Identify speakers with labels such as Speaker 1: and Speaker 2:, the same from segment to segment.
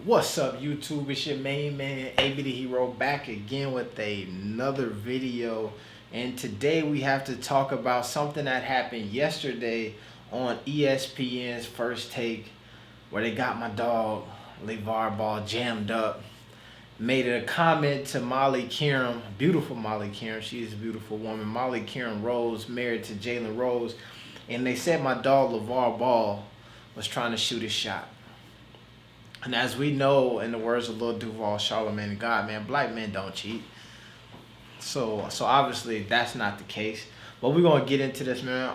Speaker 1: What's up, YouTube? It's your main man, AB the Hero, back again with another video. And today we have to talk about something that happened yesterday on ESPN's First Take, where they got my dog, Lavar Ball, jammed up. Made a comment to Molly Kieran, beautiful Molly Kieran. She is a beautiful woman. Molly Kieran Rose, married to Jalen Rose. And they said my dog, Lavar Ball, was trying to shoot his shot. And as we know, in the words of Lil Duval, Charlamagne and God, man, black men don't cheat. So obviously that's not the case. But we're gonna get into this, man.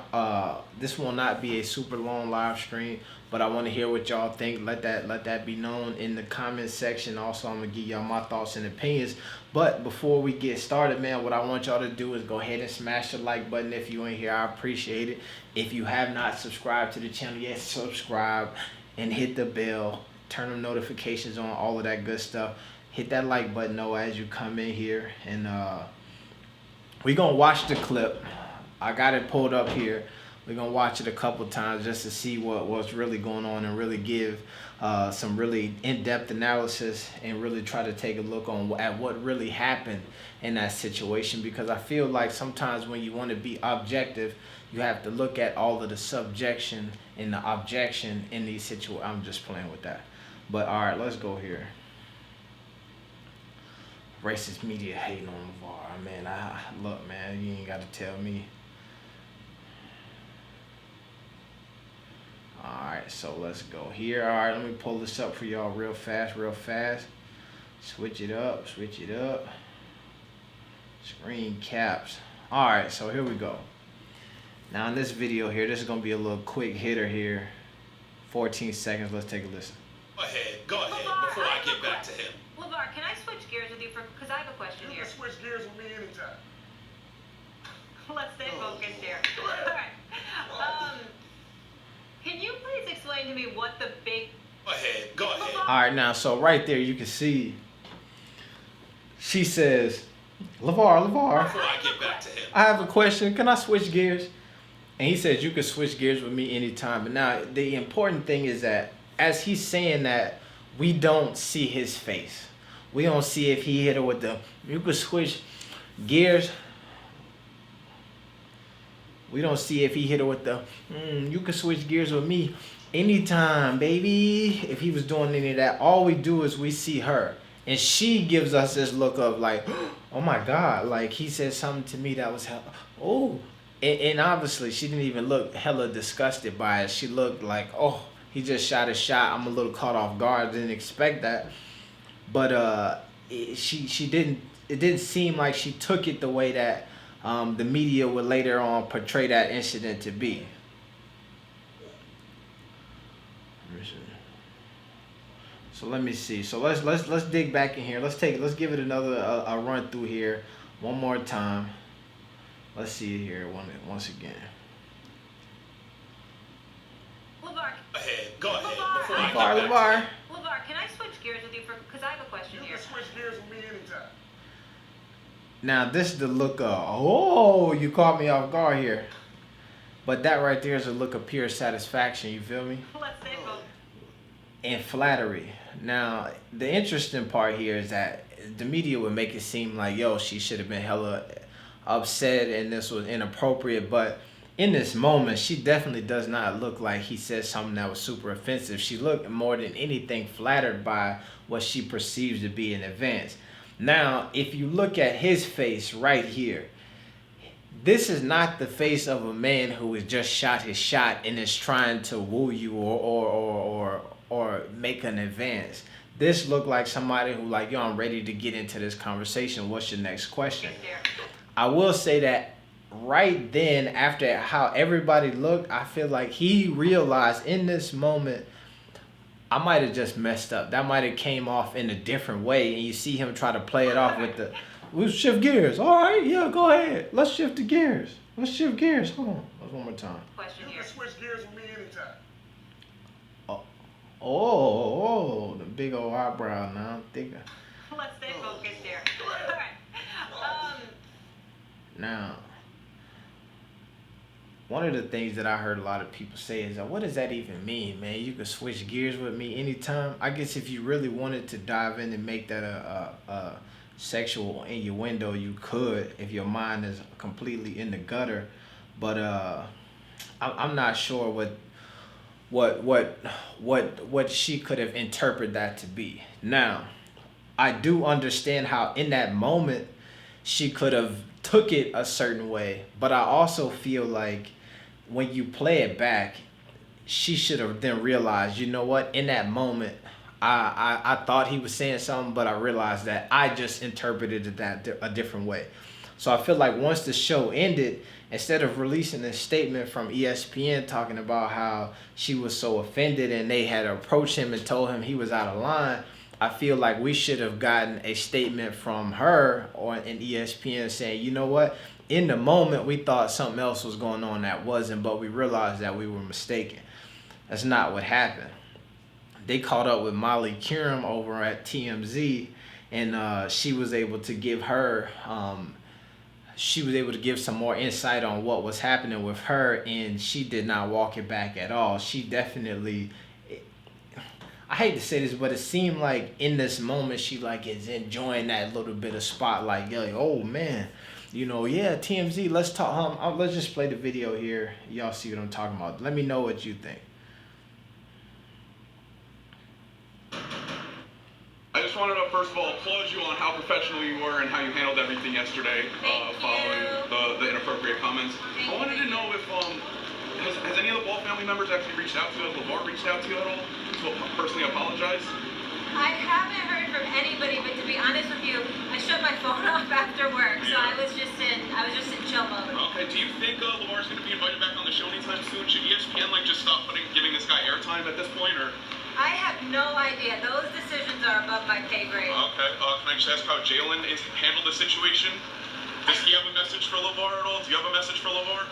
Speaker 1: This will not be a super long live stream, but I want to hear what y'all think. Let that be known in the comment section. Also, I'm gonna give y'all my thoughts and opinions. But before we get started, man, what I want y'all to do is go ahead and smash the like button if you ain't here. I appreciate it. If you have not subscribed to the channel yet, subscribe and hit the bell. Turn them notifications on, all of that good stuff. Hit that like button though as you come in here, and we're gonna watch the clip. I got it pulled up here. We're gonna watch it a couple times just to see what's really going on and really give some really in-depth analysis and really try to take a look at what really happened in that situation, because I feel like sometimes when you want to be objective, you have to look at all of the subjection and the objection in these situations. I'm just playing with that. But all right, let's go here. Racist media hating on Lavar. Man, look, man, you ain't got to tell me. All right, so let's go here. All right, let me pull this up for y'all real fast, real fast. Switch it up, switch it up. Screen caps. All right, so here we go. Now in this video here, this is gonna be a little quick hitter here. 14 seconds. Let's take a listen.
Speaker 2: Go ahead,
Speaker 3: Lavar,
Speaker 2: before I get back to him.
Speaker 3: Lavar, can I switch gears with you because I have a question
Speaker 4: You
Speaker 3: here.
Speaker 4: can switch gears with me anytime.
Speaker 3: Let's stay focused here. All right. Can you please explain to me what the big...
Speaker 2: Go ahead.
Speaker 1: All right, now, so right there you can see she says, Lavar,
Speaker 2: Before I get back to him.
Speaker 1: I have a question. Can I switch gears? And he says, you can switch gears with me anytime. But now, the important thing is that as he's saying that, we don't see his face. We don't see if he hit her with the, you could switch gears. We don't see if he hit her with the, you can switch gears with me anytime, baby. If he was doing any of that, all we do is we see her. And she gives us this look of like, oh my God, like he said something to me that was, oh. And obviously she didn't even look hella disgusted by it. She looked like, oh, he just shot a shot. I'm a little caught off guard. Didn't expect that. But she didn't, it didn't seem like she took it the way that the media would later on portray that incident to be. So let me see. So let's dig back in here. Let's give it another a run through here one more time. Let's see it here once again.
Speaker 3: Lavar,
Speaker 2: Go ahead, before I get
Speaker 1: Lavar,
Speaker 2: back
Speaker 3: Lavar, can I switch gears with you because I have a question
Speaker 4: You
Speaker 3: here.
Speaker 4: can switch gears with me anytime.
Speaker 1: Now this is the look of, oh, you caught me off guard here. But that right there is a look of pure satisfaction, you feel me?
Speaker 3: Let's stay focused.
Speaker 1: And flattery. Now, the interesting part here is that the media would make it seem like, yo, she should have been hella upset and this was inappropriate. But in this moment, she definitely does not look like he said something that was super offensive. She looked more than anything flattered by what she perceives to be an advance. Now, if you look at his face right here, this is not the face of a man who has just shot his shot and is trying to woo you or make an advance. This looked like somebody who like, yo, I'm ready to get into this conversation. What's your next question? I will say that right then, after how everybody looked, I feel like he realized in this moment, I might have just messed up. That might have came off in a different way, and you see him try to play it off with the, we'll shift gears. All right, yeah, go ahead. Let's shift the gears. Let's shift gears. Hold on. Let's one more time.
Speaker 3: Question
Speaker 4: You
Speaker 3: here.
Speaker 4: can switch gears with me anytime.
Speaker 1: Oh, the big old eyebrow now. I'm thinking.
Speaker 3: Let's stay focused here. All right.
Speaker 1: Now, one of the things that I heard a lot of people say is that, what does that even mean, man? You can switch gears with me anytime. I guess if you really wanted to dive in and make that a sexual innuendo, you could, if your mind is completely in the gutter. But I'm not sure what what what she could have interpreted that to be. Now, I do understand how in that moment she could have took it a certain way, but I also feel like when you play it back, she should have then realized, you know what, in that moment, I thought he was saying something, but I realized that I just interpreted it that a different way. So I feel like once the show ended, instead of releasing a statement from ESPN talking about how she was so offended and they had approached him and told him he was out of line, I feel like we should have gotten a statement from her or an ESPN saying, you know what, in the moment we thought something else was going on that wasn't, but we realized that we were mistaken. That's not what happened. They caught up with Molly Qerim over at TMZ, and she was able to give some more insight on what was happening with her, and she did not walk it back at all. She definitely, I hate to say this, but it seemed like in this moment she like is enjoying that little bit of spotlight. Like, oh man, yeah, TMZ. Let's talk. Let's just play the video here. Y'all see what I'm talking about. Let me know what you think.
Speaker 5: I just wanted to first of all applaud you on how professional you were and how you handled everything yesterday, following the inappropriate comments. I wanted to know if has any of the Ball family members actually reached out to you? Has Lavar reached out to you at all to personally apologize?
Speaker 3: I haven't heard from anybody, but to be honest with you, I shut my phone off after work, so I was just in chill mode.
Speaker 5: Okay. Do you think Lavar's going to be invited back on the show anytime soon? Should ESPN just stop giving this guy airtime at this point, or?
Speaker 3: I have no idea. Those decisions are above my pay grade.
Speaker 5: Okay. Can I just ask how Jalen has handled the situation? Does he have a message for Lavar at all? Do you have a message for Lavar?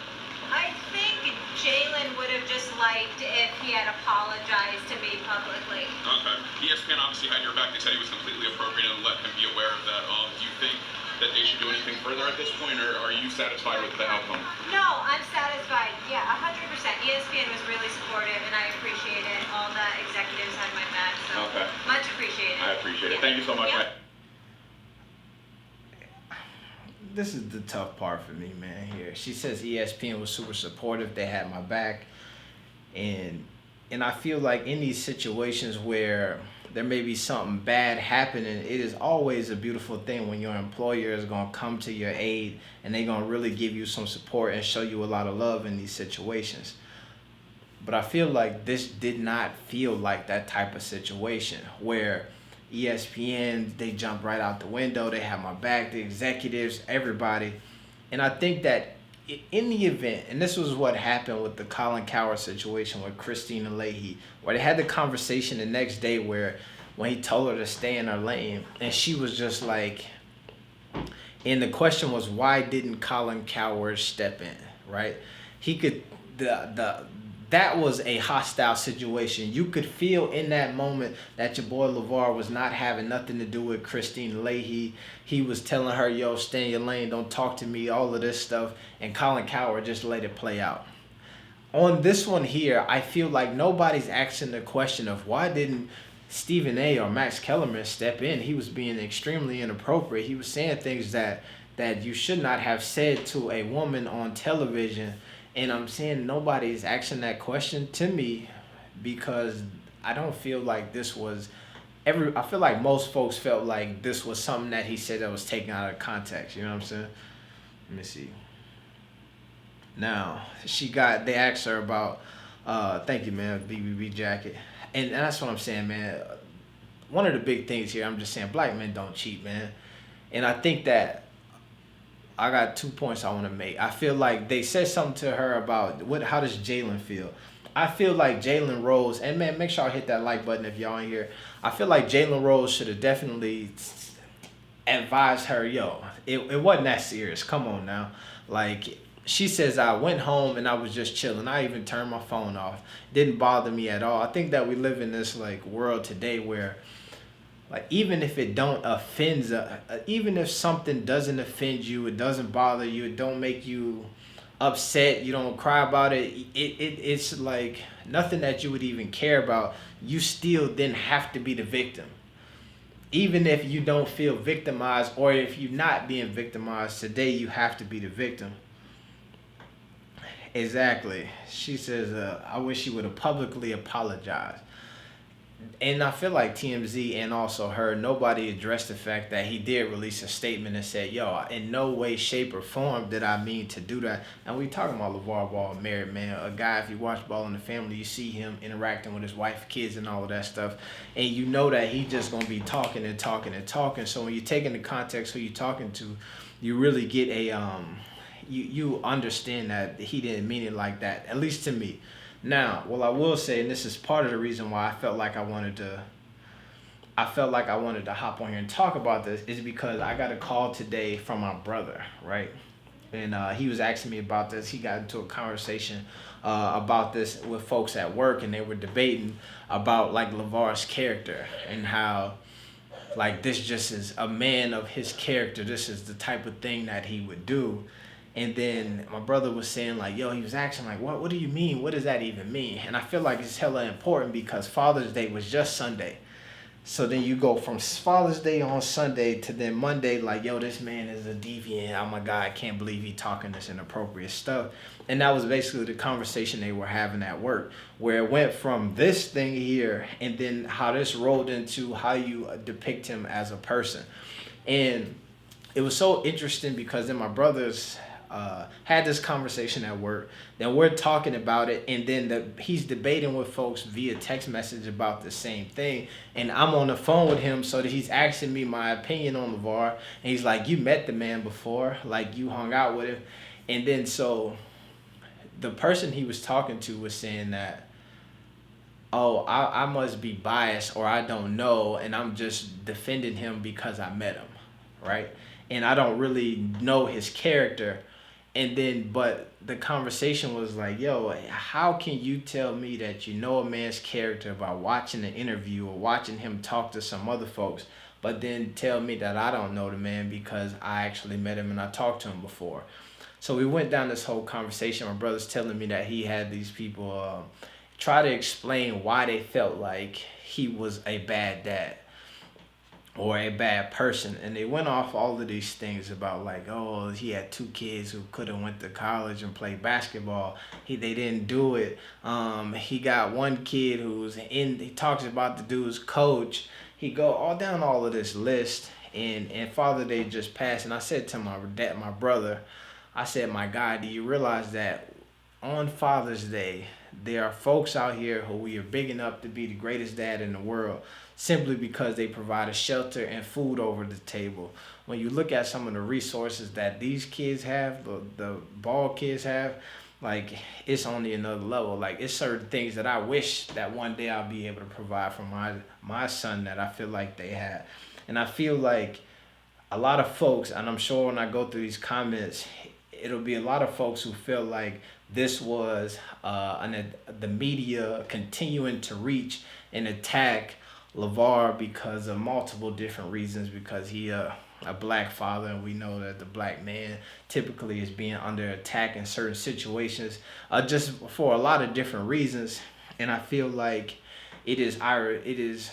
Speaker 3: I think Jalen would have just liked if he had apologized to me publicly.
Speaker 5: Okay. ESPN obviously had your back. They said he was completely appropriate and let him be aware of that. Do you think that they should do anything further at this point, or are you satisfied with the outcome?
Speaker 3: No, I'm satisfied. Yeah, 100%. ESPN was really supportive, and I appreciate it. All the executives had my back, so
Speaker 5: okay.
Speaker 3: Much appreciated.
Speaker 5: I appreciate it. Thank you so much.
Speaker 3: Yeah.
Speaker 1: This is the tough part for me, man, here. She says ESPN was super supportive. They had my back. And I feel like in these situations where there may be something bad happening, it is always a beautiful thing when your employer is going to come to your aid and they're going to really give you some support and show you a lot of love in these situations. But I feel like this did not feel like that type of situation where ESPN, they jumped right out the window. They had my back, the executives, everybody. And I think that in the event, and this was what happened with the Colin Cowherd situation with Christina Leahy, where they had the conversation the next day where when he told her to stay in her lane, and she was just like, and the question was, why didn't Colin Cowherd step in, right? He could, that was a hostile situation. You could feel in that moment that your boy Lavar was not having nothing to do with Christine Leahy. He was telling her, yo, stay in your lane, don't talk to me, all of this stuff. And Colin Cowherd just let it play out. On this one here, I feel like nobody's asking the question of why didn't Stephen A. or Max Kellerman step in. He was being extremely inappropriate. He was saying things that you should not have said to a woman on television. And I'm saying nobody's asking that question to me because I don't feel like this was I feel like most folks felt like this was something that he said that was taken out of context. You know what I'm saying? Let me see. Now, they asked her about, thank you, man, BBB jacket. And that's what I'm saying, man. One of the big things here, I'm just saying, black men don't cheat, man. And I think that I got 2 points I want to make. I feel like they said something to her about how does Jalen feel? I feel like Jalen Rose, and man, make sure I hit that like button if y'all in here. I feel like Jalen Rose should have definitely advised her, yo, it wasn't that serious. Come on now. Like, she says, I went home and I was just chilling. I even turned my phone off. Didn't bother me at all. I think that we live in this like world today where like even if it don't offend, even if something doesn't offend you, it doesn't bother you, it don't make you upset, you don't cry about it. It's like nothing that you would even care about. You still then have to be the victim. Even if you don't feel victimized, or if you're not being victimized today, you have to be the victim. Exactly. She says, I wish she would have publicly apologized. And I feel like TMZ and also her, nobody addressed the fact that he did release a statement and said, yo, in no way, shape, or form did I mean to do that. And we talking about LaVar Ball, a married man, a guy, if you watch Ball in the Family, you see him interacting with his wife, kids, and all of that stuff. And you know that he just going to be talking and talking and talking. So when you take into context who you're talking to, you really get you understand that he didn't mean it like that, at least to me. Now, well, I will say, and this is part of the reason why I felt like I wanted to hop on here and talk about this, is because I got a call today from my brother, right? And he was asking me about this. He got into a conversation about this with folks at work, and they were debating about like Lavar's character and how like this just is a man of his character. This is the type of thing that he would do. And then my brother was saying like, yo, he was asking like, what do you mean? What does that even mean? And I feel like it's hella important because Father's Day was just Sunday. So then you go from Father's Day on Sunday to then Monday, like, yo, this man is a deviant. Oh my God, I can't believe he talking this inappropriate stuff. And that was basically the conversation they were having at work, where it went from this thing here and then how this rolled into how you depict him as a person. And it was so interesting because then my brothers had this conversation at work. Then we're talking about it, and then he's debating with folks via text message about the same thing. And I'm on the phone with him, so that he's asking me my opinion on LaVar. And he's like, "You met the man before, like you hung out with him." And then so the person he was talking to was saying that, "Oh, I must be biased, or I don't know, and I'm just defending him because I met him, right? And I don't really know his character." And then, but the conversation was like, yo, how can you tell me that you know a man's character by watching an interview or watching him talk to some other folks, but then tell me that I don't know the man because I actually met him and I talked to him before? So we went down this whole conversation. My brother's telling me that he had these people try to explain why they felt like he was a bad dad or a bad person, and they went off all of these things about like, oh, he had 2 kids who could have went to college and played basketball. They didn't do it. He got 1 kid he talks about the dude's coach. He go all down all of this list, and Father Day just passed, and I said to my brother, I said, my God, do you realize that on Father's Day there are folks out here who we are bigging up to be the greatest dad in the world, simply because they provide a shelter and food over the table. When you look at some of the resources that these kids have, the Ball kids have, like, it's on another level. Like, it's certain things that I wish that one day I'll be able to provide for my son that I feel like they had. And I feel like a lot of folks, and I'm sure when I go through these comments, it'll be a lot of folks who feel like this was the media continuing to reach and attack LaVar because of multiple different reasons, because he a black father, and we know that the black man typically is being under attack in certain situations, just for a lot of different reasons. And I feel like it is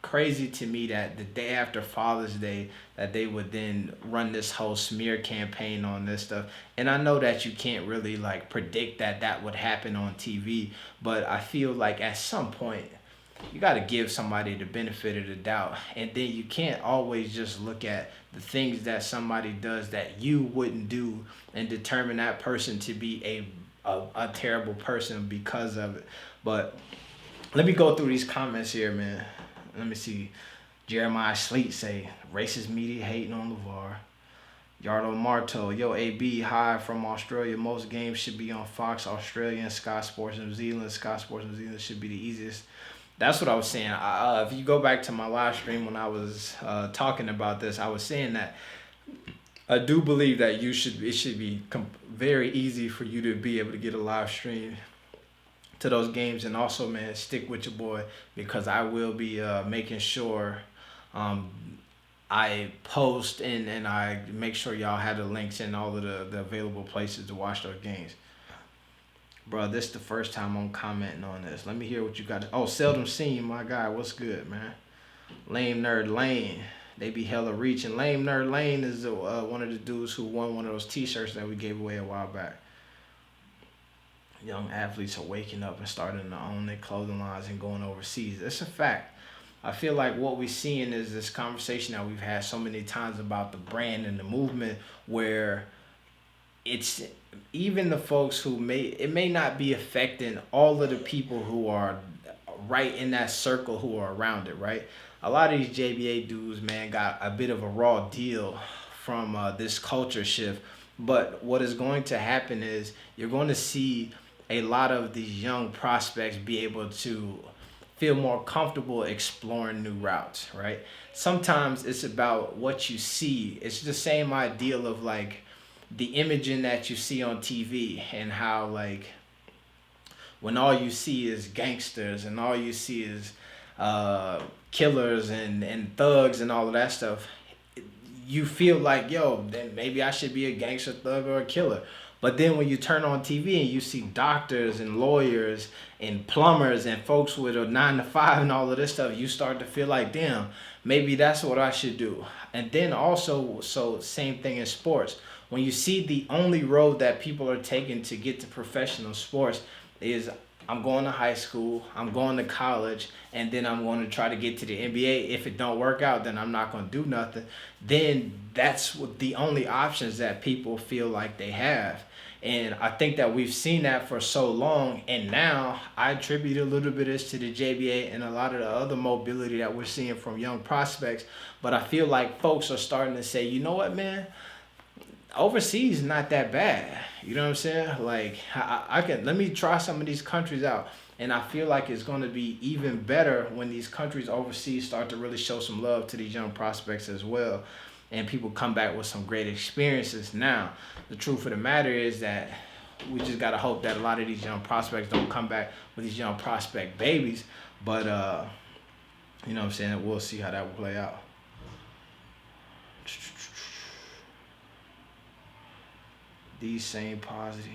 Speaker 1: crazy to me that the day after Father's Day that they would then run this whole smear campaign on this stuff. And I know that you can't really like predict that would happen on TV, but I feel like at some point you got to give somebody the benefit of the doubt. And then you can't always just look at the things that somebody does that you wouldn't do and determine that person to be a terrible person because of it. But let me go through these comments here, man. Let me see. Jeremiah Sleet say, racist media hating on LaVar. Yardo Marto, yo, AB, hi from Australia. Most games should be on Fox, Australia, and Sky Sports New Zealand. Sky Sports New Zealand should be the easiest. That's what I was saying. If you go back to my live stream when I was talking about this, I was saying that I do believe that it should be very easy for you to be able to get a live stream to those games. And also, man, stick with your boy, because I will be making sure I post and I make sure y'all have the links in all of the available places to watch those games. Bro, this is the first time I'm commenting on this. Let me hear what you got. Oh, seldom seen, my guy. What's good, man? Lame Nerd Lane. They be hella reaching. Lame Nerd Lane is one of the dudes who won one of those T-shirts that we gave away a while back. Young athletes are waking up and starting to own their clothing lines and going overseas. It's a fact. I feel like what we're seeing is this conversation that we've had so many times about the brand and the movement, where it's even the folks who may not be affecting all of the people who are right in that circle who are around it, right? A lot of these JBA dudes, man, got a bit of a raw deal from this culture shift. But what is going to happen is you're going to see a lot of these young prospects be able to feel more comfortable exploring new routes, right? Sometimes it's about what you see. It's the same ideal of like the imaging that you see on TV, and how like when all you see is gangsters and all you see is killers and thugs and all of that stuff, you feel like, yo, then maybe I should be a gangster, thug, or a killer. But then when you turn on TV and you see doctors and lawyers and plumbers and folks with a 9 to 5 and all of this stuff, you start to feel like, damn, maybe that's what I should do. And then also, so same thing in sports. When you see the only road that people are taking to get to professional sports is, I'm going to high school, I'm going to college, and then I'm going to try to get to the NBA. If it don't work out, then I'm not going to do nothing. Then that's what the only options that people feel like they have. And I think that we've seen that for so long, and now I attribute a little bit of this to the JBA and a lot of the other mobility that we're seeing from young prospects. But I feel like folks are starting to say, you know what, man? Overseas is not that bad. You know what I'm saying? Like, I can, let me try some of these countries out. And I feel like it's going to be even better when these countries overseas start to really show some love to these young prospects as well. And people come back with some great experiences. Now, the truth of the matter is that we just got to hope that a lot of these young prospects don't come back with these young prospect babies. But, you know what I'm saying? We'll see how that will play out. These same positive.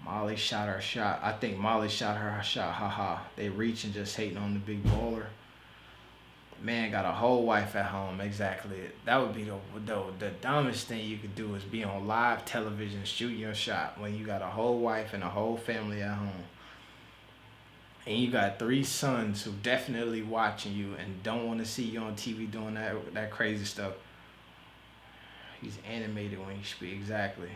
Speaker 1: Molly shot her shot. I think Molly shot her shot. Haha. They reaching, just hating on the big baller. Man got a whole wife at home. Exactly. That would be the dumbest thing you could do, is be on live television shooting your shot when you got a whole wife and a whole family at home. And you got 3 sons who definitely watching you and don't want to see you on TV doing that crazy stuff. He's animated when he speaks. Exactly.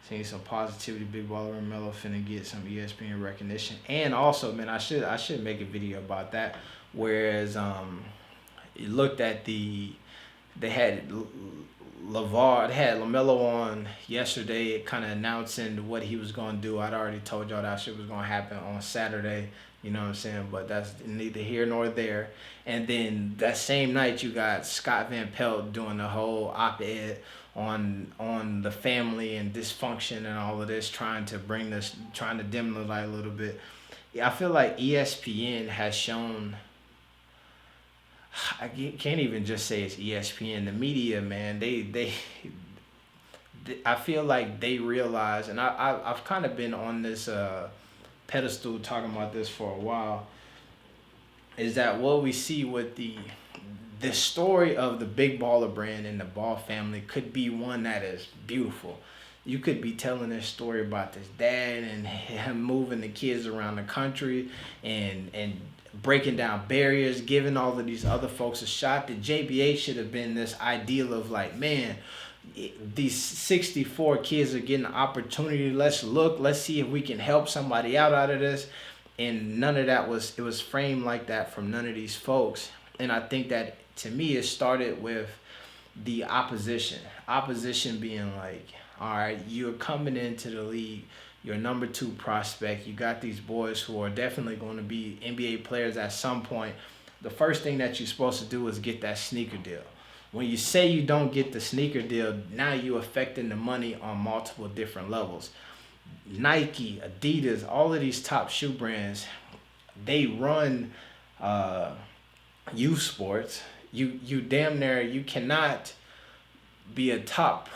Speaker 1: Seeing some positivity. Big baller LaMelo finna get some ESPN recognition. And also, man, I should make a video about that. Whereas you looked at they had Lavar, they had LaMelo on yesterday, kind of announcing what he was gonna do. I'd already told y'all that shit was gonna happen on Saturday. You know what I'm saying? But that's neither here nor there. And then that same night, you got Scott Van Pelt doing the whole op-ed on the family and dysfunction and all of this, trying to dim the light a little bit. Yeah, I feel like ESPN has shown. I can't even just say it's ESPN. The media, man, they I feel like they realize, and I've kind of been on this pedestal talking about this for a while, is that what we see with the story of the Big Baller brand and the Ball family could be one that is beautiful. You could be telling this story about this dad and him moving the kids around the country and breaking down barriers, giving all of these other folks a shot. The JBA should have been this ideal of like, man, these 64 kids are getting an opportunity. Let's see if we can help somebody out of this. And none of that was framed like that from none of these folks. And I think that, to me, it started with the opposition. Opposition being like, all right, you're coming into the league, you're a number 2 prospect, you got these boys who are definitely going to be NBA players at some point. The first thing that you're supposed to do is get that sneaker deal. When you say you don't get the sneaker deal, now you're affecting the money on multiple different levels. Nike, Adidas, all of these top shoe brands, they run youth sports, you damn near you cannot be a top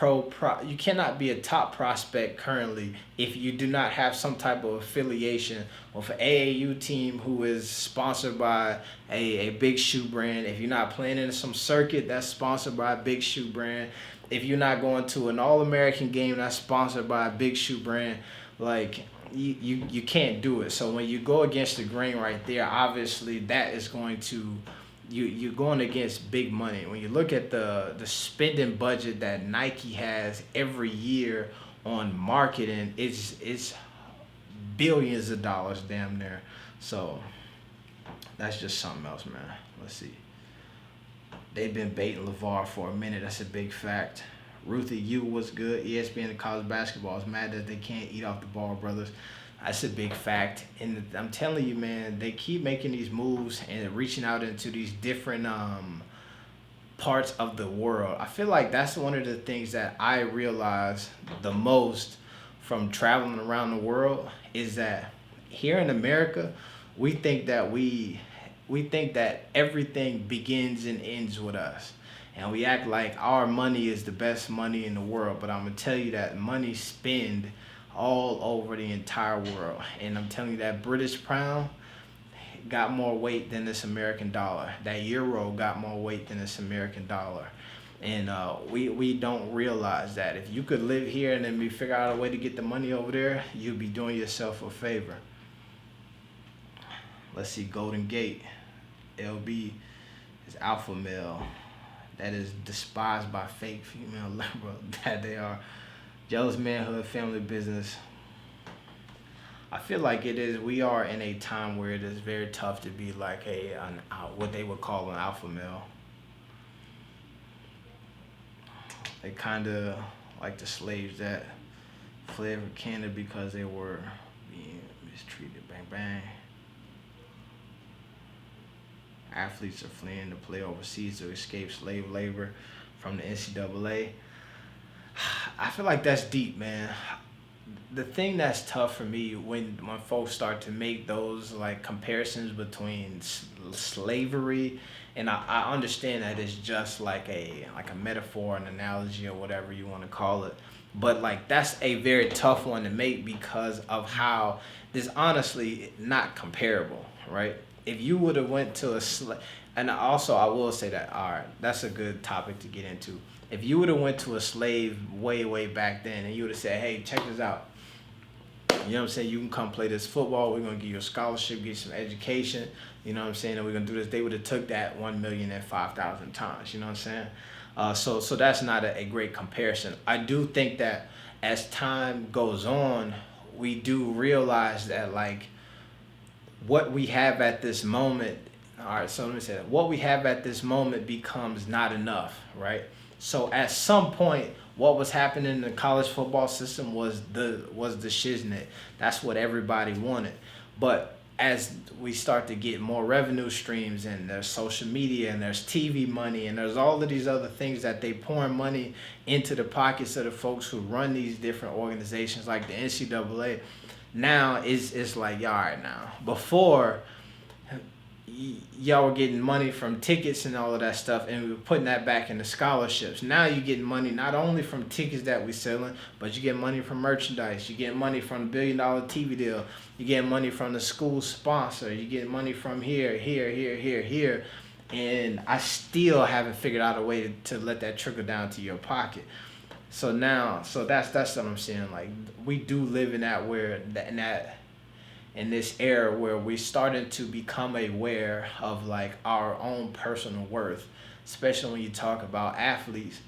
Speaker 1: you cannot be a top prospect currently if you do not have some type of affiliation with an AAU team who is sponsored by a big shoe brand. If you're not playing in some circuit that's sponsored by a big shoe brand, if you're not going to an All-American game that's sponsored by a big shoe brand, like you can't do it. So when you go against the grain right there, obviously that is going to you're going against big money. When you look at the spending budget that Nike has every year on marketing, it's billions of dollars damn near. So that's just something else, man. Let's see. They've been baiting Lavar for a minute. That's a big fact. Ruthie U was good. ESPN and college basketball is mad that they can't eat off the ball, brothers. That's a big fact. And I'm telling you, man, they keep making these moves and reaching out into these different parts of the world. I feel like that's one of the things that I realize the most from traveling around the world is that here in America, we think that everything begins and ends with us. And we act like our money is the best money in the world. But I'm going to tell you that money spend all over the entire world. And I'm telling you that British pound got more weight than this American dollar. That euro got more weight than this American dollar. And we don't realize that. If you could live here and then we figure out a way to get the money over there, you'd be doing yourself a favor. Let's see, Golden Gate. LB is alpha male. That is despised by fake female liberal that they are. Jealous manhood, family business. I feel like it is. We are in a time where it is very tough to be like what they would call an alpha male. They kind of like the slaves that fled from Canada because they were being mistreated. Bang bang. Athletes are fleeing to play overseas to escape slave labor from the NCAA. I feel like that's deep, man. The thing that's tough for me when folks start to make those like comparisons between slavery, and I understand that it's just like a metaphor, an analogy, or whatever you want to call it. But like that's a very tough one to make because of how this honestly not comparable, right? If you would have went to and also I will say that, all right, that's a good topic to get into. If you would have went to a slave way back then and you would have said, hey, check this out. You know what I'm saying? You can come play this football. We're going to give you a scholarship, get you some education. You know what I'm saying? And we're going to do this. They would have took that 1,005,000 times. You know what I'm saying? So that's not a great comparison. I do think that as time goes on, we do realize that like, what we have at this moment, all right, so let me say that. What we have at this moment becomes not enough, right? So at some point, what was happening in the college football system was the shiznit. That's what everybody wanted. But as we start to get more revenue streams and there's social media and there's TV money and there's all of these other things that they pouring money into the pockets of the folks who run these different organizations like the NCAA, now it's like, all right, now. Before, y'all were getting money from tickets and all of that stuff, and we were putting that back into scholarships. Now you're getting money not only from tickets that we're selling, but you get money from merchandise. You get money from the $1 billion TV deal. You get money from the school sponsor. You get money from here. And I still haven't figured out a way to let that trickle down to your pocket. So that's what I'm saying. Like we do live in in this era where we're starting to become aware of like our own personal worth, especially when you talk about athletes.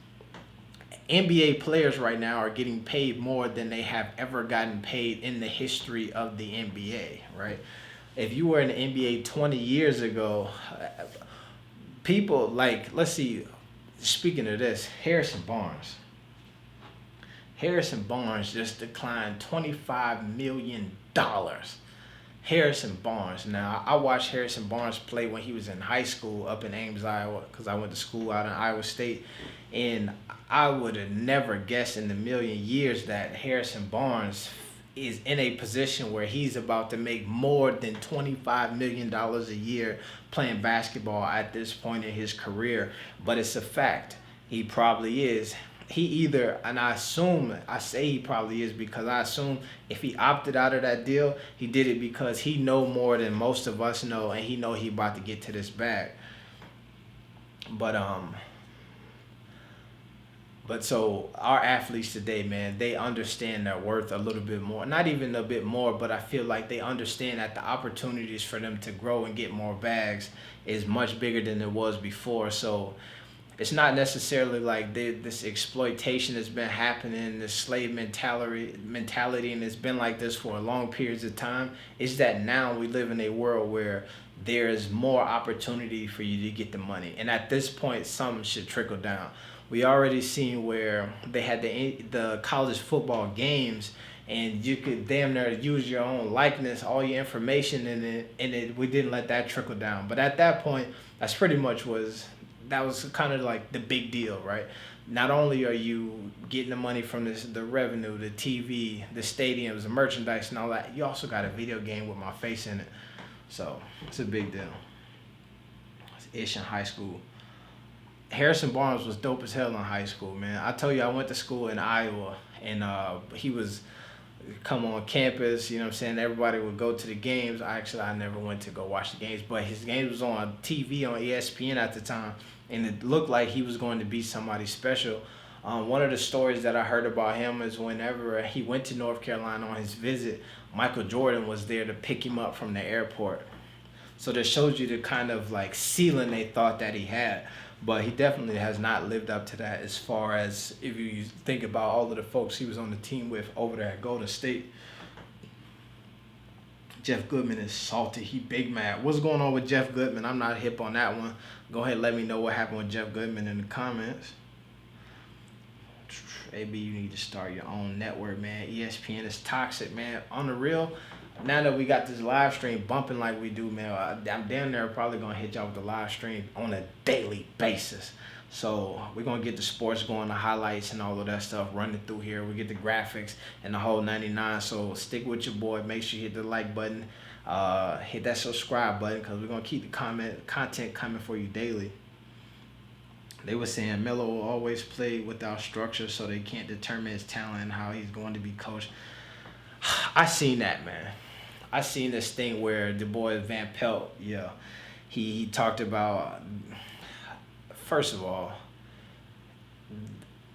Speaker 1: NBA players right now are getting paid more than they have ever gotten paid in the history of the NBA, right? If you were in the NBA 20 years ago, people like, let's see, speaking of this, Harrison Barnes just declined $25 million. Harrison Barnes. Now, I watched Harrison Barnes play when he was in high school up in Ames, Iowa, because I went to school out in Iowa State. And I would have never guessed in a million years that Harrison Barnes is in a position where he's about to make more than $25 million a year playing basketball at this point in his career. But it's a fact. He probably is. He either, and I say he probably is because I assume if he opted out of that deal, he did it because he know more than most of us know, and he know he about to get to this bag. But so our athletes today, man, they understand their worth a little bit more. Not even a bit more, but I feel like they understand that the opportunities for them to grow and get more bags is much bigger than it was before. So it's not necessarily like this exploitation has been happening, this slave mentality, and it's been like this for a long periods of time. It's that now we live in a world where there is more opportunity for you to get the money. And at this point, something should trickle down. We already seen where they had the college football games, and you could damn near use your own likeness, all your information in it, and we didn't let that trickle down. But at that point, that was kind of like the big deal, right? Not only are you getting the money from the revenue, the TV, the stadiums, the merchandise, and all that, you also got a video game with my face in it. So it's a big deal. It's ish in high school. Harrison Barnes was dope as hell in high school, man. I tell you, I went to school in Iowa, and he was come on campus, you know what I'm saying? Everybody would go to the games. I never went to go watch the games, but his games was on TV on ESPN at the time, and it looked like he was going to be somebody special. One of the stories that I heard about him is whenever he went to North Carolina on his visit, Michael Jordan was there to pick him up from the airport. So that shows you the kind of like ceiling they thought that he had. But he definitely has not lived up to that as far as if you think about all of the folks he was on the team with over there at Golden State. Jeff Goodman is salty. He big mad. What's going on with Jeff Goodman? I'm not hip on that one. Go ahead and let me know what happened with Jeff Goodman in the comments. Maybe you need to start your own network, man. ESPN is toxic, man. On the real, now that we got this live stream bumping like we do, man, I'm down there probably going to hit y'all with the live stream on a daily basis. So we're going to get the sports going, the highlights and all of that stuff running through here. We get the graphics and the whole 99. So stick with your boy. Make sure you hit the like button. Hit that subscribe button because we're going to keep the content coming for you daily. They were saying Melo will always play without structure, so they can't determine his talent and how he's going to be coached. I seen that, man. I seen this thing where the boy Van Pelt, yeah, he talked about, first of all,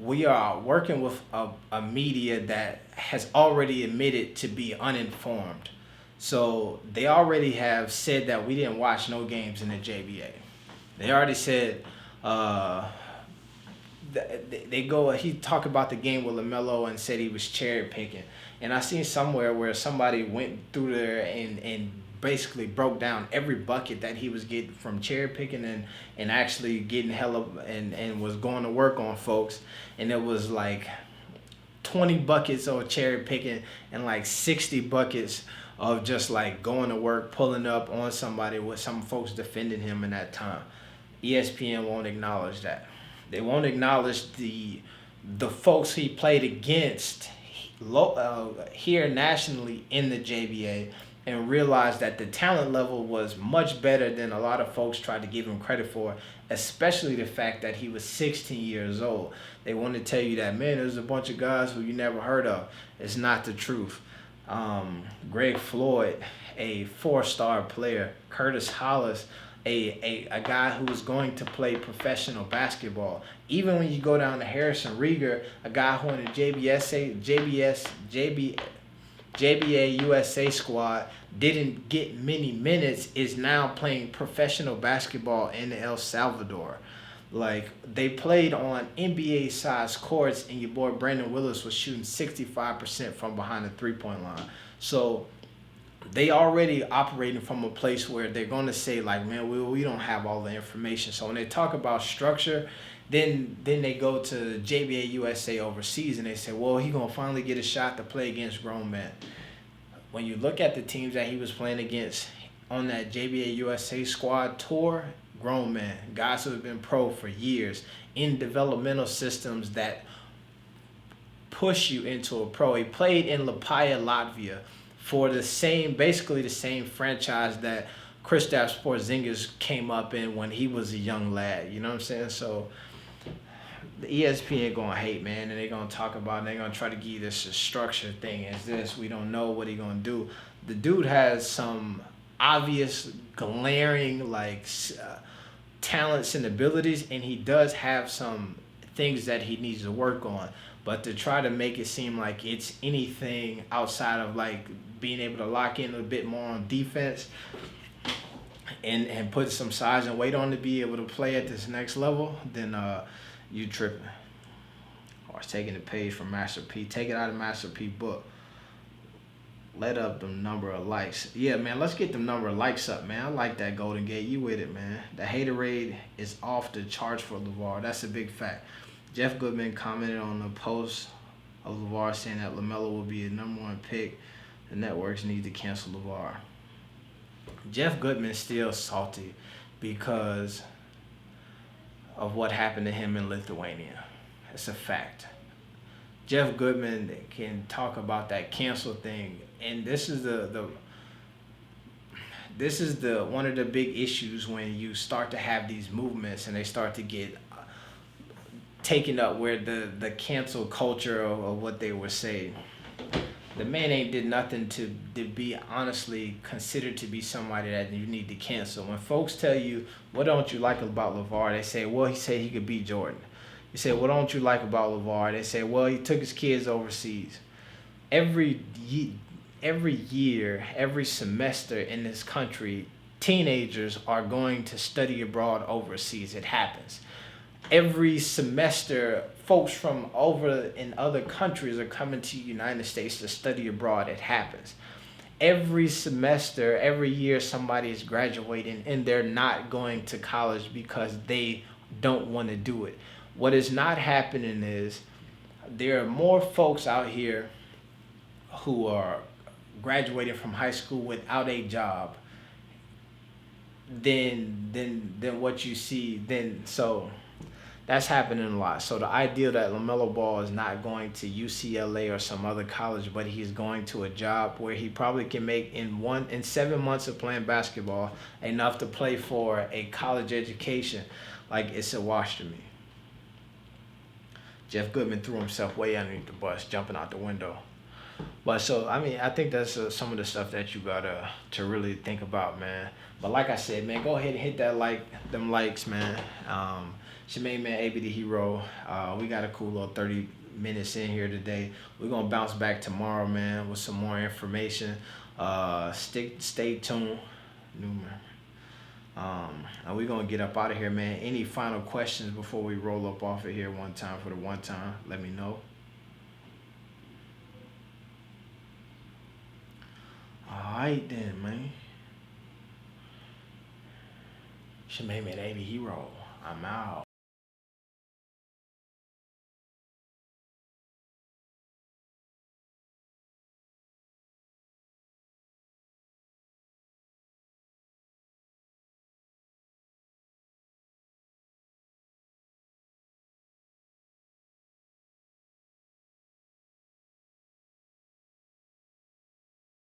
Speaker 1: we are working with a media that has already admitted to be uninformed. So they already have said that we didn't watch no games in the JBA. They already said, he talked about the game with LaMelo and said he was cherry picking. And I seen somewhere where somebody went through there and basically broke down every bucket that he was getting from cherry picking and actually getting hella and was going to work on folks. And it was like 20 buckets of cherry picking and like 60 buckets of just like going to work, pulling up on somebody with some folks defending him in that time. ESPN won't acknowledge that. They won't acknowledge the folks he played against here nationally in the JBA and realize that the talent level was much better than a lot of folks tried to give him credit for, especially the fact that he was 16 years old. They want to tell you that, man, there's a bunch of guys who you never heard of. It's not the truth. Greg Floyd, a 4-star player. Curtis Hollis, a guy who was going to play professional basketball. Even when you go down to Harrison Rieger, a guy who in the JBA USA squad didn't get many minutes, is now playing professional basketball in El Salvador. Like, they played on NBA-sized courts, and your boy Brandon Willis was shooting 65% from behind the three-point line. So they already operating from a place where they're going to say, like, man, we don't have all the information. So when they talk about structure, then they go to JBA USA overseas, and they say, well, he going to finally get a shot to play against grown men. When you look at the teams that he was playing against on that JBA USA squad tour, grown men, guys who have been pro for years in developmental systems that push you into a pro. He played in Liepāja, Latvia, for basically the same franchise that Kristaps Porzingis came up in when he was a young lad. You know what I'm saying? So the ESPN gonna hate, man, and they're gonna talk about, and they're gonna try to give you this structure thing as this. We don't know what he gonna do. The dude has some obvious, glaring talents and abilities, and he does have some things that he needs to work on. But to try to make it seem like it's anything outside of like being able to lock in a bit more on defense and put some size and weight on to be able to play at this next level, then you tripping. Or taking the page from Master P. Take it out of Master P book. Let up the number of likes. Yeah, man, let's get the number of likes up, man. I like that, Golden Gate. You with it, man. The haterade is off the charts for LaVar. That's a big fact. Jeff Goodman commented on the post of LaVar saying that LaMelo will be a #1 pick. The networks need to cancel LaVar. Jeff Goodman's still salty because of what happened to him in Lithuania. It's a fact. Jeff Goodman can talk about that cancel thing, and this is the one of the big issues when you start to have these movements and they start to get taken up where the cancel culture of what they were saying. The man ain't did nothing to be honestly considered to be somebody that you need to cancel. When folks tell you, what don't you like about LaVar? They say, well, he said he could beat Jordan. You say, what don't you like about LaVar? They say, well, he took his kids overseas. Every year, every semester in this country, teenagers are going to study abroad overseas. It happens. Every semester, folks from over in other countries are coming to the United States to study abroad. It happens. Every semester, every year, somebody is graduating and they're not going to college because they don't want to do it. What is not happening is there are more folks out here who are graduating from high school without a job than what you see. So that's happening a lot. So the idea that LaMelo Ball is not going to UCLA or some other college, but he's going to a job where he probably can make in 7 months of playing basketball enough to play for a college education, like, it's a wash to me. Jeff Goodman threw himself way underneath the bus, jumping out the window. But so, I mean, I think that's some of the stuff that you gotta to really think about, man. But like I said, man, go ahead and hit that them likes, man. It's your main man, AB the Hero. We got a cool little 30 minutes in here today. We're gonna bounce back tomorrow, man, with some more information. Stay tuned. And we're gonna get up out of here, man. Any final questions before we roll up off of here one time for the one time? Let me know. Alright then, man. It's your main man, AB Hero. I'm out.